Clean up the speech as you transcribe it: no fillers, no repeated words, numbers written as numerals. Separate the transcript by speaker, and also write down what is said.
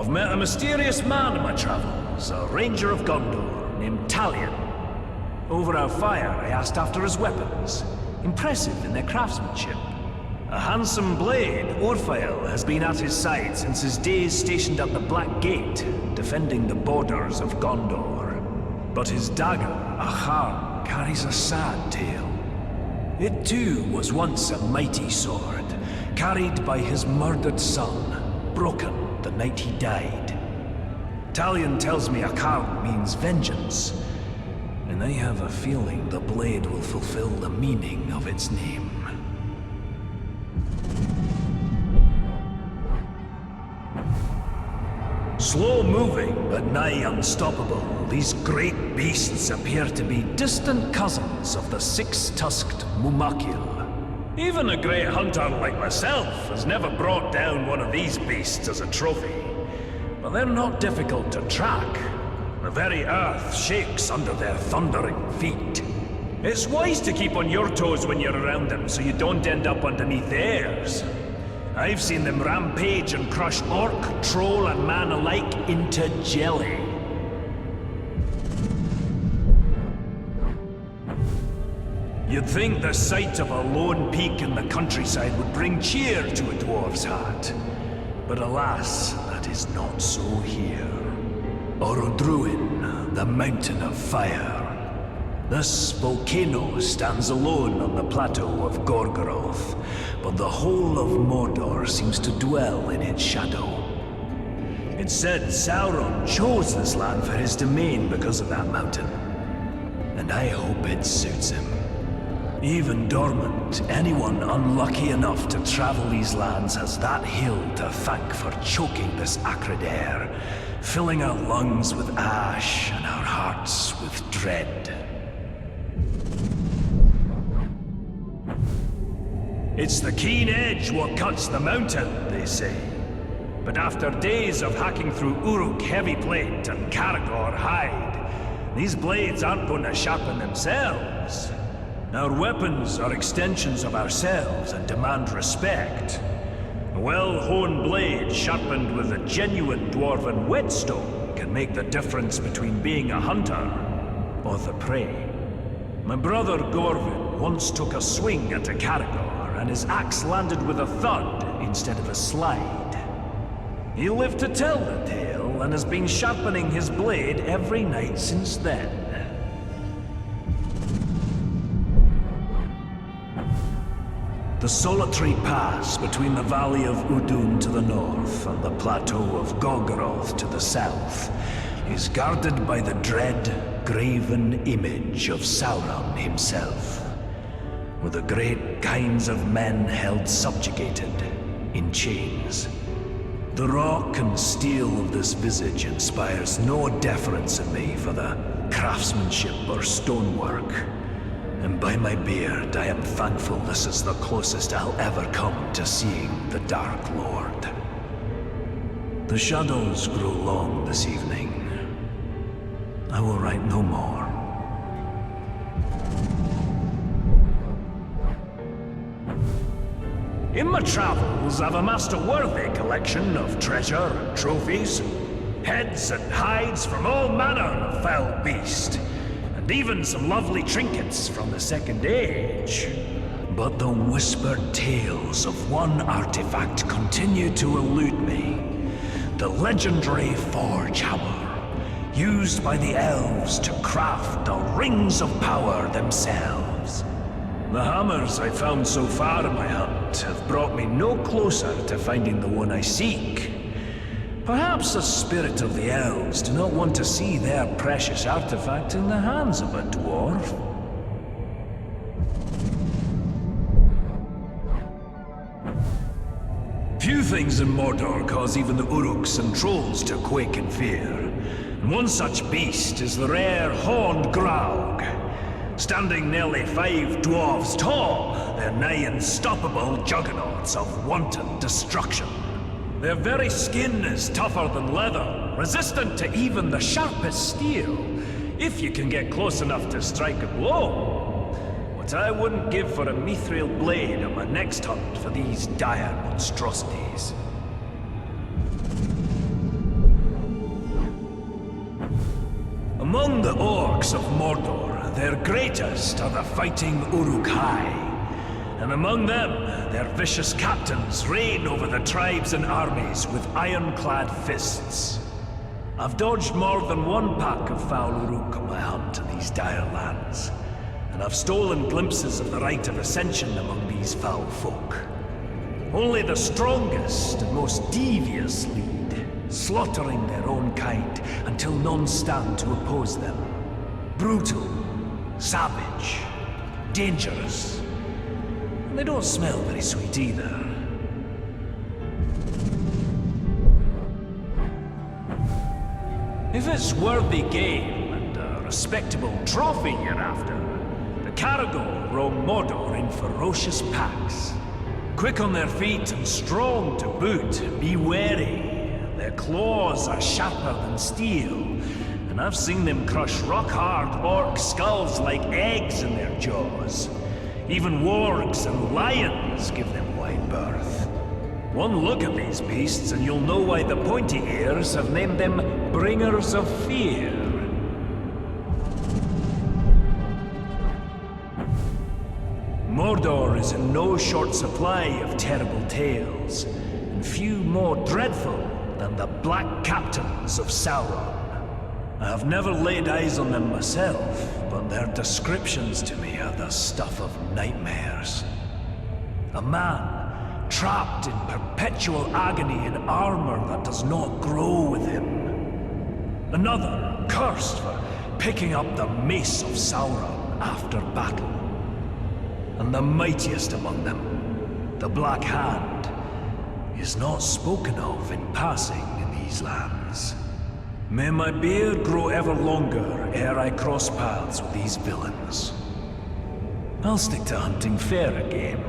Speaker 1: I've met a mysterious man in my travels, a ranger of Gondor named Talion. Over our fire, I asked after his weapons. Impressive in their craftsmanship. A handsome blade, Orphael, has been at his side since his days stationed at the Black Gate, defending the borders of Gondor. But his dagger, Acharn, carries a sad tale. It too was once a mighty sword, carried by his murdered son, broken the night he died. Talion tells me Acharn means vengeance, and I have a feeling the blade will fulfill the meaning of its name. Slow-moving, but nigh unstoppable, these great beasts appear to be distant cousins of the six-tusked Mumakil. Even a great hunter like myself has never brought down one of these beasts as a trophy. But they're not difficult to track. The very earth shakes under their thundering feet. It's wise to keep on your toes when you're around them so you don't end up underneath theirs. I've seen them rampage and crush orc, troll, and man alike into jelly. You'd think the sight of a lone peak in the countryside would bring cheer to a dwarf's heart. But alas, that is not so here. Orodruin, the Mountain of Fire. This volcano stands alone on the plateau of Gorgoroth, but the whole of Mordor seems to dwell in its shadow. It's said Sauron chose this land for his domain because of that mountain, and I hope it suits him. Even dormant, anyone unlucky enough to travel these lands has that hill to thank for choking this acrid air, filling our lungs with ash and our hearts with dread. It's the keen edge what cuts the mountain, they say. But after days of hacking through Uruk heavy plate and Caragor hide, these blades aren't going to sharpen themselves. Our weapons are extensions of ourselves and demand respect. A well-honed blade sharpened with a genuine dwarven whetstone can make the difference between being a hunter or the prey. My brother Torvin once took a swing at a Caragor, and his axe landed with a thud instead of a slide. He lived to tell the tale, and has been sharpening his blade every night since then. The solitary pass between the Valley of Udun to the north and the Plateau of Gorgoroth to the south is guarded by the dread, graven image of Sauron himself, with the great kinds of men held subjugated in chains. The rock and steel of this visage inspires no deference in me for the craftsmanship or stonework. And by my beard, I am thankful this is the closest I'll ever come to seeing the Dark Lord. The shadows grow long this evening. I will write no more. In my travels, I've amassed a worthy collection of treasure and trophies, heads and hides from all manner of foul beast, and even some lovely trinkets from the Second Age. But the whispered tales of one artifact continue to elude me. The legendary Forge Hammer, used by the elves to craft the Rings of Power themselves. The hammers I've found so far in my hunt have brought me no closer to finding the one I seek. Perhaps the spirit of the elves do not want to see their precious artifact in the hands of a dwarf. Few things in Mordor cause even the Uruks and trolls to quake in fear. And one such beast is the rare horned Graug. Standing nearly 5 dwarves tall, they're nigh unstoppable juggernauts of wanton destruction. Their very skin is tougher than leather, resistant to even the sharpest steel, if you can get close enough to strike a blow. What I wouldn't give for a mithril blade on my next hunt for these dire monstrosities. Among the orcs of Mordor, their greatest are the fighting Uruk-hai. And among them, their vicious captains reign over the tribes and armies with ironclad fists. I've dodged more than one pack of foul Uruk on my hunt to these dire lands, and I've stolen glimpses of the rite of ascension among these foul folk. Only the strongest and most devious lead, slaughtering their own kind until none stand to oppose them. Brutal, savage, dangerous. And they don't smell very sweet either. If it's worthy game and a respectable trophy you're after, the Caragor roam Mordor in ferocious packs. Quick on their feet and strong to boot, be wary. Their claws are sharper than steel, and I've seen them crush rock-hard orc skulls like eggs in their jaws. Even wargs and lions give them wide berth. One look at these beasts and you'll know why the pointy ears have named them Bringers of Fear. Mordor is in no short supply of terrible tales, and few more dreadful than the Black Captains of Sauron. I have never laid eyes on them myself, but their descriptions to me are the stuff of nightmares. A man trapped in perpetual agony in armor that does not grow with him. Another cursed for picking up the mace of Sauron after battle. And the mightiest among them, the Black Hand, is not spoken of in passing in these lands. May my beard grow ever longer ere I cross paths with these villains. I'll stick to hunting fairer game.